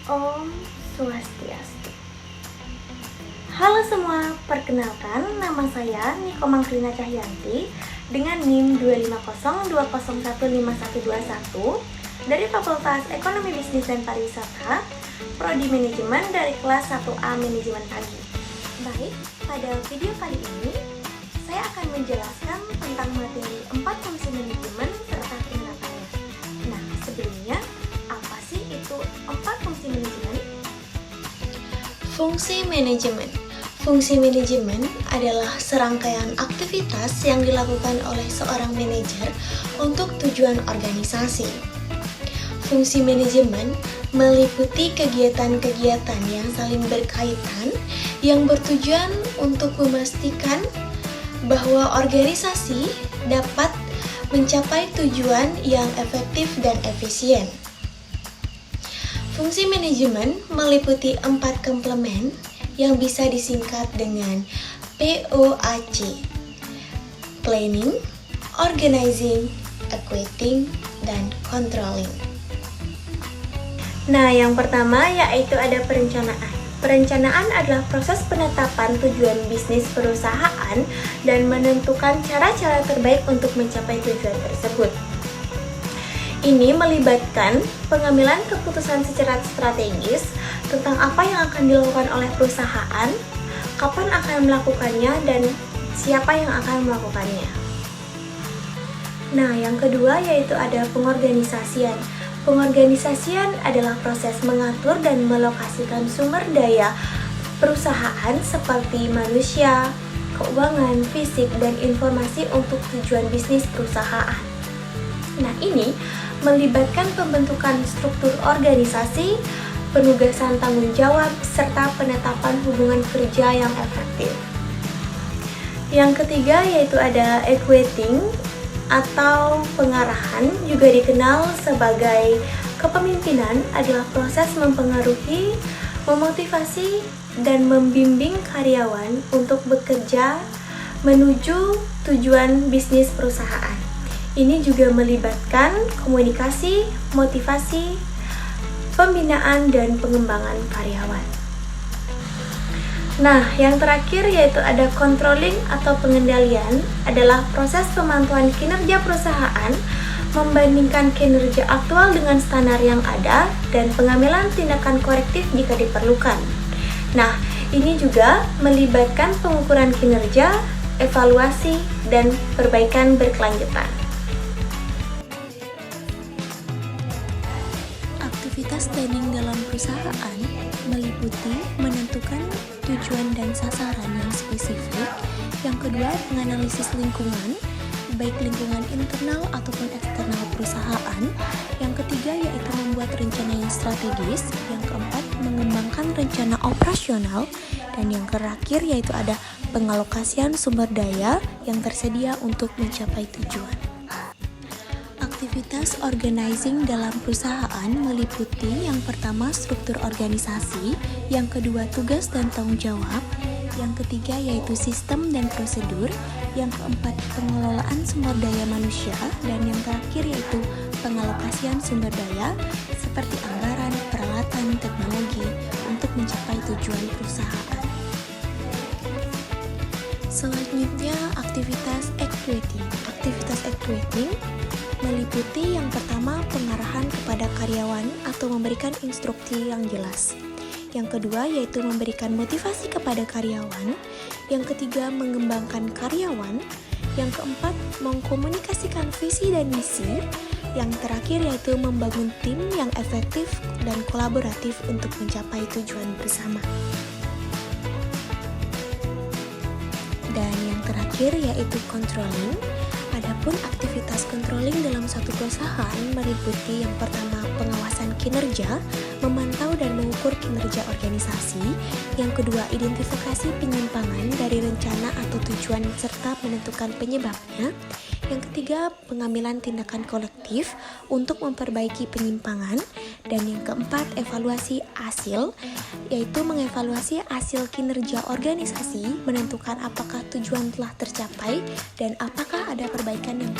Om Swastiastu. Halo semua, perkenalkan nama saya Niko Mangklina Cahyanti dengan NIM 25020152121 dari Fakultas Ekonomi Bisnis dan Pariwisata, Prodi Manajemen dari kelas 1A Manajemen Pagi. Baik, pada video kali ini saya akan menjelaskan tentang materi 4 fungsi manajemen serta penerapannya. Nah, sebelumnya apa sih itu 4 fungsi manajemen? Fungsi manajemen. Fungsi manajemen adalah serangkaian aktivitas yang dilakukan oleh seorang manajer untuk tujuan organisasi. Fungsi manajemen meliputi kegiatan-kegiatan yang saling berkaitan yang bertujuan untuk memastikan bahwa organisasi dapat mencapai tujuan yang efektif dan efisien. Fungsi manajemen meliputi 4 komplement yang bisa disingkat dengan POAC: Planning, Organizing, Equating, dan Controlling. Nah, yang pertama yaitu ada perencanaan. Perencanaan adalah proses penetapan tujuan bisnis perusahaan dan menentukan cara-cara terbaik untuk mencapai tujuan tersebut. Ini melibatkan pengambilan keputusan secara strategis tentang apa yang akan dilakukan oleh perusahaan, kapan akan melakukannya, dan siapa yang akan melakukannya. Nah, yang kedua yaitu ada pengorganisasian. Pengorganisasian adalah proses mengatur dan melokasikan sumber daya perusahaan seperti manusia, keuangan, fisik, dan informasi untuk tujuan bisnis perusahaan. Nah, ini melibatkan pembentukan struktur organisasi, penugasan tanggung jawab, serta penetapan hubungan kerja yang efektif. Yang ketiga yaitu ada equating atau pengarahan, juga dikenal sebagai kepemimpinan, adalah proses mempengaruhi, memotivasi, dan membimbing karyawan untuk bekerja menuju tujuan bisnis perusahaan. Ini juga melibatkan komunikasi, motivasi, pembinaan, dan pengembangan karyawan. Nah, yang terakhir yaitu ada controlling atau pengendalian, adalah proses pemantauan kinerja perusahaan, membandingkan kinerja aktual dengan standar yang ada, dan pengambilan tindakan korektif jika diperlukan. Nah, ini juga melibatkan pengukuran kinerja, evaluasi, dan perbaikan berkelanjutan. Aktivitas planning dalam perusahaan meliputi menentukan tujuan dan sasaran yang spesifik. Yang kedua, menganalisis lingkungan, baik lingkungan internal ataupun eksternal perusahaan. Yang ketiga yaitu membuat rencana yang strategis. Yang keempat, mengembangkan rencana operasional. Dan yang terakhir yaitu ada pengalokasian sumber daya yang tersedia untuk mencapai tujuan. Aktivitas organizing dalam perusahaan meliputi yang pertama struktur organisasi, yang kedua tugas dan tanggung jawab, yang ketiga yaitu sistem dan prosedur, yang keempat pengelolaan sumber daya manusia, dan yang terakhir yaitu pengalokasian sumber daya seperti anggaran, peralatan, teknologi untuk mencapai tujuan perusahaan. Selanjutnya aktivitas equating. Aktivitas equating meliputi yang pertama pengarahan kepada karyawan atau memberikan instruksi yang jelas. Yang kedua yaitu memberikan motivasi kepada karyawan. Yang ketiga mengembangkan karyawan. Yang keempat mengkomunikasikan visi dan misi. Yang terakhir yaitu membangun tim yang efektif dan kolaboratif untuk mencapai tujuan bersama. Dan yang terakhir yaitu controlling. Adapun aktivitas controlling dalam satu perusahaan meliputi yang pertama pengawasan kinerja, memantau dan mengukur kinerja organisasi. Yang kedua, identifikasi penyimpangan dari rencana atau tujuan serta menentukan penyebabnya. Yang ketiga, pengambilan tindakan kolektif untuk memperbaiki penyimpangan. Dan yang keempat, evaluasi hasil, yaitu mengevaluasi hasil kinerja organisasi, menentukan apakah tujuan telah tercapai dan apakah ada perbaikan yang